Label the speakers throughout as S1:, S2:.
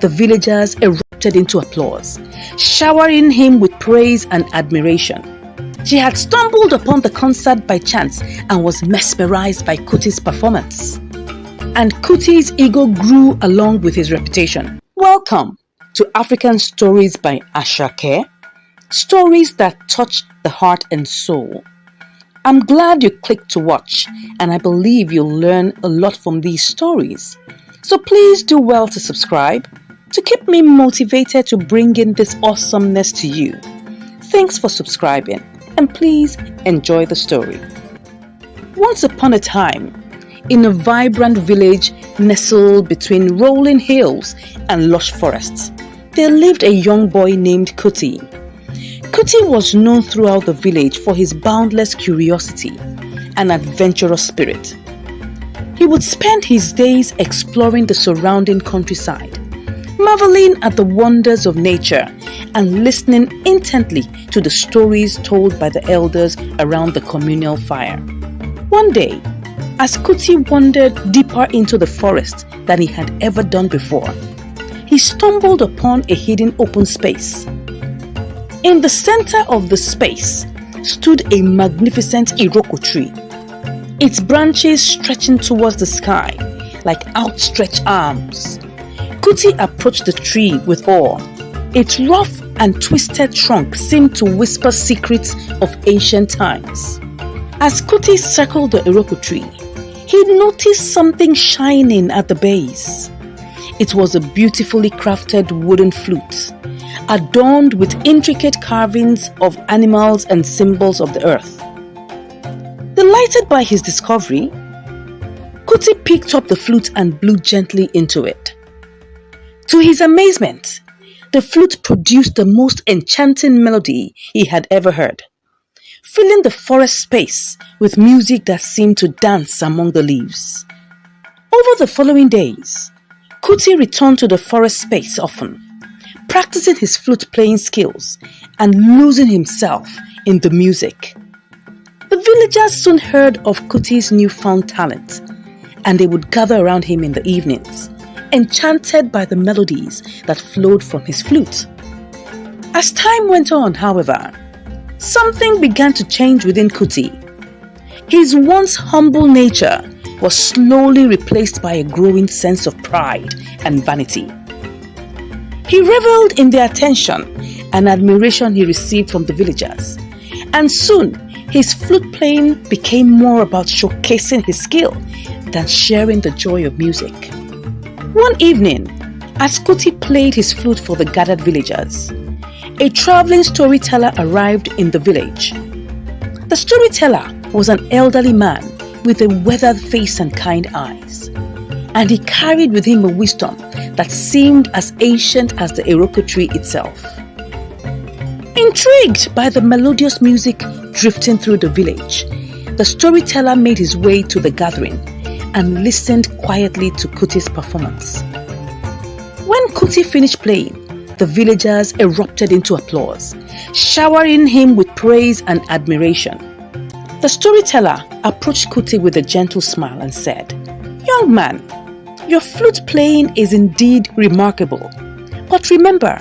S1: the villagers erupted into applause, showering him with praise and admiration. She had stumbled upon the concert by chance and was mesmerized by Kuti's performance. And Kuti's ego grew along with his reputation. Welcome to African Stories by Ashake, stories that touch the heart and soul. I'm glad you clicked to watch, and I believe you'll learn a lot from these stories. So please do well to subscribe to keep me motivated to bring in this awesomeness to you. Thanks for subscribing, and please enjoy the story. Once upon a time, in a vibrant village nestled between rolling hills and lush forests, there lived a young boy named Kuti. Kuti was known throughout the village for his boundless curiosity and adventurous spirit. He would spend his days exploring the surrounding countryside, marveling at the wonders of nature and listening intently to the stories told by the elders around the communal fire. One day, as Kuti wandered deeper into the forest than he had ever done before, he stumbled upon a hidden open space. In the center of the space stood a magnificent iroko tree, its branches stretching towards the sky like outstretched arms. Kuti approached the tree with awe. Its rough and twisted trunk seemed to whisper secrets of ancient times. As Kuti circled the iroko tree, he noticed something shining at the base. It was a beautifully crafted wooden flute, adorned with intricate carvings of animals and symbols of the earth. Delighted by his discovery, Kuti picked up the flute and blew gently into it. To his amazement, the flute produced the most enchanting melody he had ever heard, filling the forest space with music that seemed to dance among the leaves. Over the following days, Kuti returned to the forest space often, practicing his flute-playing skills and losing himself in the music. The villagers soon heard of Kuti's newfound talent, and they would gather around him in the evenings, enchanted by the melodies that flowed from his flute. As time went on, however, something began to change within Kuti. His once humble nature was slowly replaced by a growing sense of pride and vanity. He reveled in the attention and admiration he received from the villagers, and soon his flute playing became more about showcasing his skill than sharing the joy of music. One evening, as Kuti played his flute for the gathered villagers, a traveling storyteller arrived in the village. The storyteller was an elderly man with a weathered face and kind eyes, and he carried with him a wisdom that seemed as ancient as the iroko tree itself. Intrigued by the melodious music drifting through the village, the storyteller made his way to the gathering and listened quietly to Kuti's performance. When Kuti finished playing, the villagers erupted into applause, showering him with praise and admiration. The storyteller approached Kuti with a gentle smile and said, "Young man, your flute playing is indeed remarkable. But remember,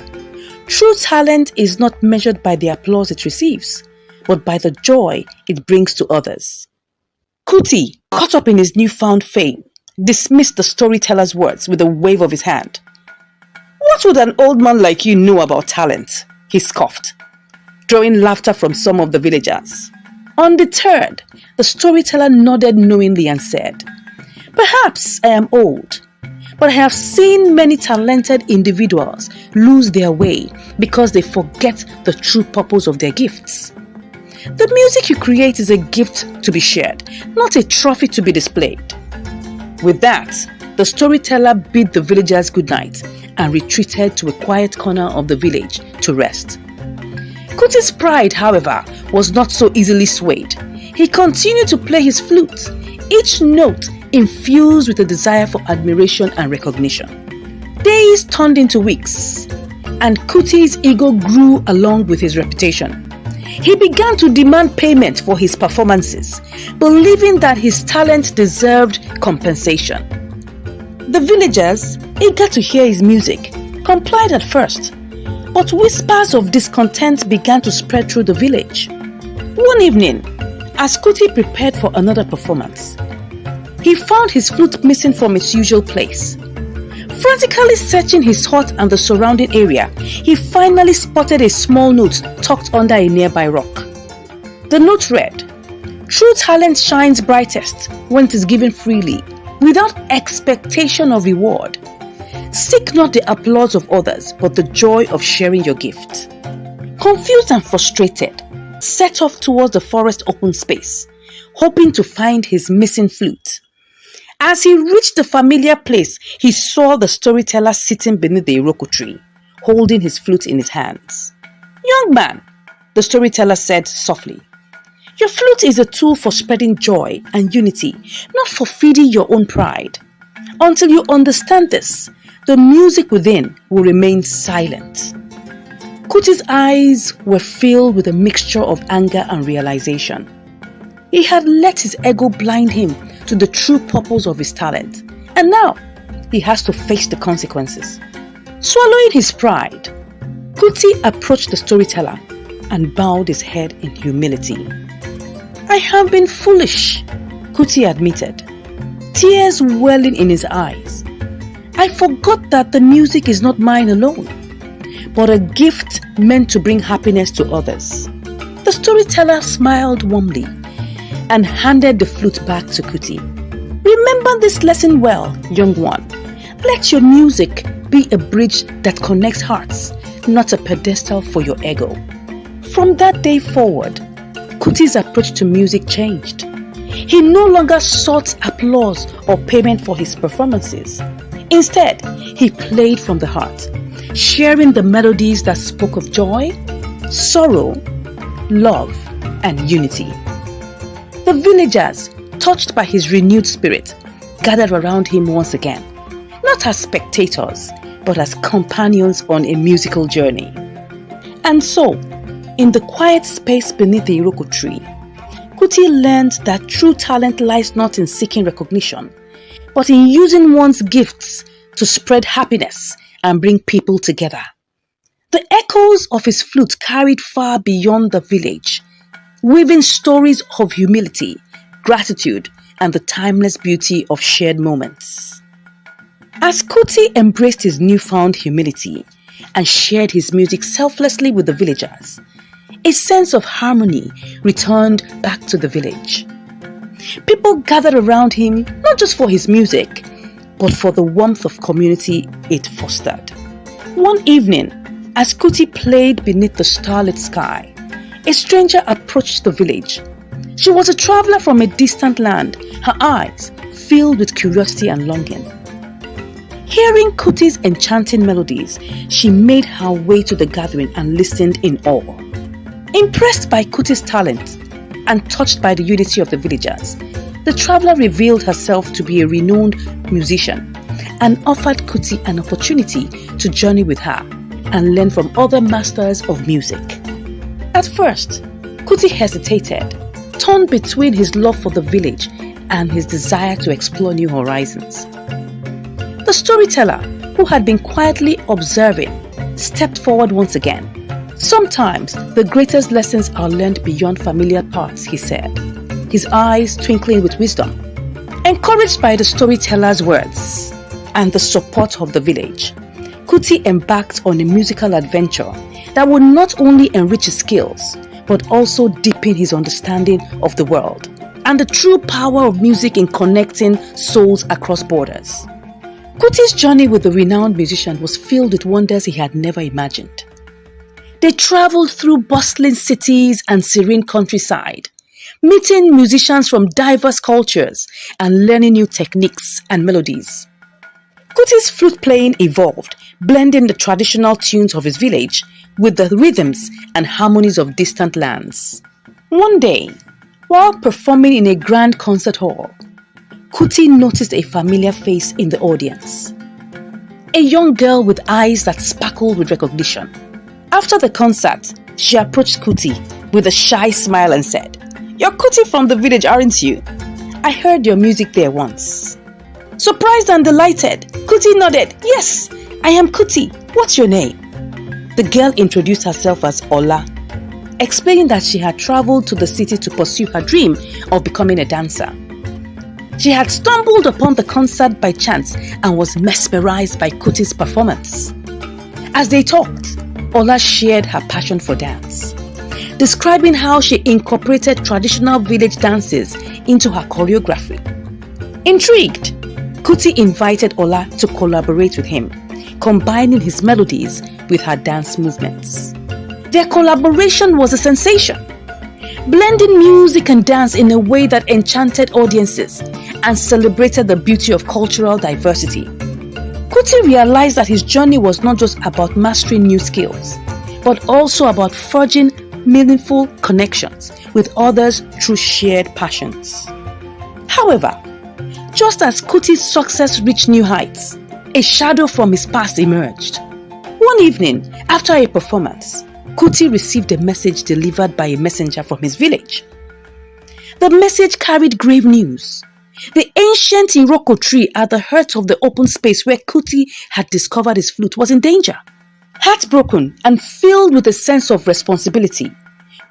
S1: true talent is not measured by the applause it receives, but by the joy it brings to others." Kuti, caught up in his newfound fame, dismissed the storyteller's words with a wave of his hand. "What would an old man like you know about talent?" he scoffed, drawing laughter from some of the villagers. Undeterred, the storyteller nodded knowingly and said, "Perhaps I am old, but I have seen many talented individuals lose their way because they forget the true purpose of their gifts. The music you create is a gift to be shared, not a trophy to be displayed." With that, the storyteller bid the villagers good night and retreated to a quiet corner of the village to rest. Kuti's pride, however, was not so easily swayed. He continued to play his flute, each note infused with a desire for admiration and recognition. Days turned into weeks, and Kuti's ego grew along with his reputation. He began to demand payment for his performances, believing that his talent deserved compensation. The villagers, eager to hear his music, complied at first, but whispers of discontent began to spread through the village. One evening, as Kuti prepared for another performance, he found his flute missing from its usual place. Frantically searching his hut and the surrounding area, he finally spotted a small note tucked under a nearby rock. The note read, "True talent shines brightest when it is given freely, without expectation of reward. Seek not the applause of others, but the joy of sharing your gift." Confused and frustrated, set off towards the forest open space, hoping to find his missing flute. As he reached the familiar place, he saw the storyteller sitting beneath the iroko tree, holding his flute in his hands. "Young man," the storyteller said softly, "your flute is a tool for spreading joy and unity, not for feeding your own pride. Until you understand this, the music within will remain silent." Kuti's eyes were filled with a mixture of anger and realization. He had let his ego blind him to the true purpose of his talent, and now he has to face the consequences. Swallowing his pride, Kuti approached the storyteller and bowed his head in humility. "I have been foolish," Kuti admitted, tears welling in his eyes. "I forgot that the music is not mine alone, but a gift meant to bring happiness to others." The storyteller smiled warmly and handed the flute back to Kuti. "Remember this lesson well, young one. Let your music be a bridge that connects hearts, not a pedestal for your ego." From that day forward, Kuti's approach to music changed. He no longer sought applause or payment for his performances. Instead, he played from the heart, sharing the melodies that spoke of joy, sorrow, love, and unity. The villagers, touched by his renewed spirit, gathered around him once again, not as spectators, but as companions on a musical journey. And so, in the quiet space beneath the iroko tree, Kuti learned that true talent lies not in seeking recognition, but in using one's gifts to spread happiness and bring people together. The echoes of his flute carried far beyond the village, weaving stories of humility, gratitude, and the timeless beauty of shared moments. As Kuti embraced his newfound humility and shared his music selflessly with the villagers, a sense of harmony returned back to the village. People gathered around him not just for his music, but for the warmth of community it fostered. One evening, as Kuti played beneath the starlit sky, a stranger approached the village. She was a traveler from a distant land, her eyes filled with curiosity and longing. Hearing Kuti's enchanting melodies, she made her way to the gathering and listened in awe. Impressed by Kuti's talent and touched by the unity of the villagers, the traveler revealed herself to be a renowned musician and offered Kuti an opportunity to journey with her and learn from other masters of music. At first, Kuti hesitated, torn between his love for the village and his desire to explore new horizons. The storyteller, who had been quietly observing, stepped forward once again. "Sometimes the greatest lessons are learned beyond familiar paths," he said, his eyes twinkling with wisdom. Encouraged by the storyteller's words and the support of the village, Kuti embarked on a musical adventure that would not only enrich his skills, but also deepen his understanding of the world and the true power of music in connecting souls across borders. Kuti's journey with the renowned musician was filled with wonders he had never imagined. They traveled through bustling cities and serene countryside, meeting musicians from diverse cultures and learning new techniques and melodies. Kuti's flute playing evolved, blending the traditional tunes of his village with the rhythms and harmonies of distant lands. One day, while performing in a grand concert hall, Kuti noticed a familiar face in the audience. A young girl with eyes that sparkled with recognition. After the concert, she approached Kuti with a shy smile and said, "You're Kuti from the village, aren't you? I heard your music there once." Surprised and delighted, Kuti nodded, "Yes, "I am Kuti. What's your name?" The girl introduced herself as Ola, explaining that she had traveled to the city to pursue her dream of becoming a dancer. She had stumbled upon the concert by chance and was mesmerized by Kuti's performance. As they talked, Ola shared her passion for dance, describing how she incorporated traditional village dances into her choreography. Intrigued, Kuti invited Ola to collaborate with him, combining his melodies with her dance movements. Their collaboration was a sensation, blending music and dance in a way that enchanted audiences and celebrated the beauty of cultural diversity. Kuti realized that his journey was not just about mastering new skills, but also about forging meaningful connections with others through shared passions. However, just as Kuti's success reached new heights, a shadow from his past emerged. One evening, after a performance, Kuti received a message delivered by a messenger from his village. The message carried grave news. The ancient Iroko tree at the heart of the open space where Kuti had discovered his flute was in danger. Heartbroken and filled with a sense of responsibility,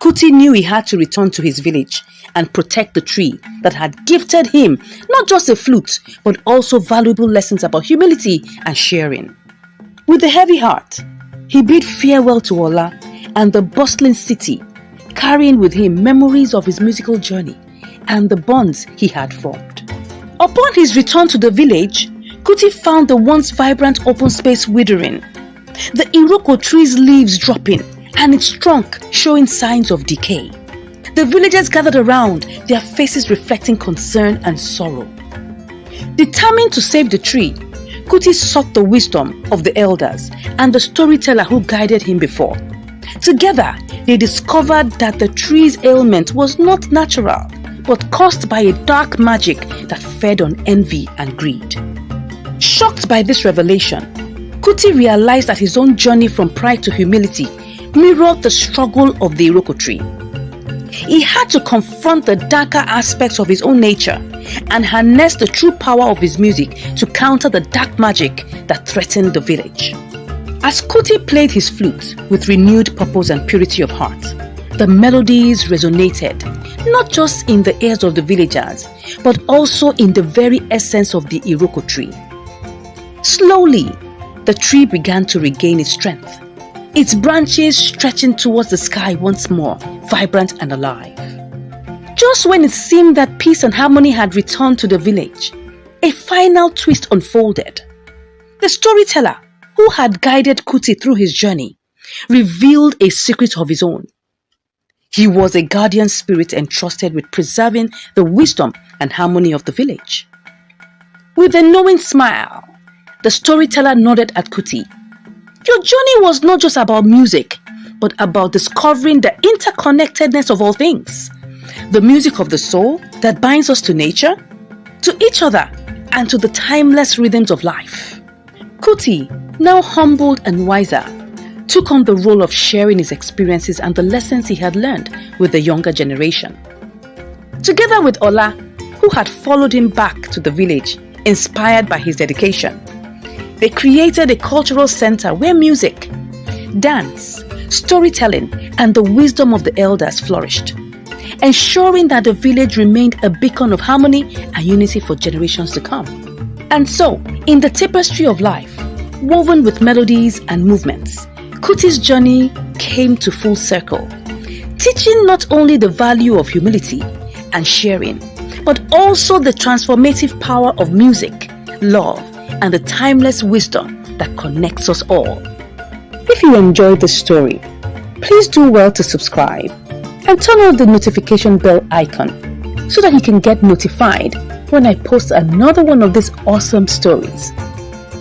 S1: Kuti knew he had to return to his village and protect the tree that had gifted him not just a flute, but also valuable lessons about humility and sharing. With a heavy heart, he bid farewell to Ola and the bustling city, carrying with him memories of his musical journey and the bonds he had formed. Upon his return to the village, Kuti found the once vibrant open space withering, the Iroko tree's leaves dropping and its trunk showing signs of decay. The villagers gathered around, their faces reflecting concern and sorrow. Determined to save the tree, Kuti sought the wisdom of the elders and the storyteller who guided him before. Together, they discovered that the tree's ailment was not natural, but caused by a dark magic that fed on envy and greed. Shocked by this revelation, Kuti realized that his own journey from pride to humility mirrored the struggle of the Iroko tree. He had to confront the darker aspects of his own nature and harness the true power of his music to counter the dark magic that threatened the village. As Kuti played his flute with renewed purpose and purity of heart, the melodies resonated not just in the ears of the villagers, but also in the very essence of the Iroko tree. Slowly, the tree began to regain its strength, its branches stretching towards the sky once more, vibrant and alive. Just when it seemed that peace and harmony had returned to the village, a final twist unfolded. The storyteller, who had guided Kuti through his journey, revealed a secret of his own. He was a guardian spirit entrusted with preserving the wisdom and harmony of the village. With a knowing smile, the storyteller nodded at Kuti. Your journey was not just about music, but about discovering the interconnectedness of all things. The music of the soul that binds us to nature, to each other, and to the timeless rhythms of life. Kuti, now humbled and wiser, took on the role of sharing his experiences and the lessons he had learned with the younger generation. Together with Ola, who had followed him back to the village, inspired by his dedication, they created a cultural center where music, dance, storytelling, and the wisdom of the elders flourished, ensuring that the village remained a beacon of harmony and unity for generations to come. And so, in the tapestry of life, woven with melodies and movements, Kuti's journey came to full circle, teaching not only the value of humility and sharing, but also the transformative power of music, love, and the timeless wisdom that connects us all. If you enjoyed this story, please do well to subscribe and turn on the notification bell icon so that you can get notified when I post another one of these awesome stories.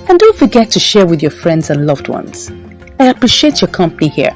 S1: And don't forget to share with your friends and loved ones. I appreciate your company here.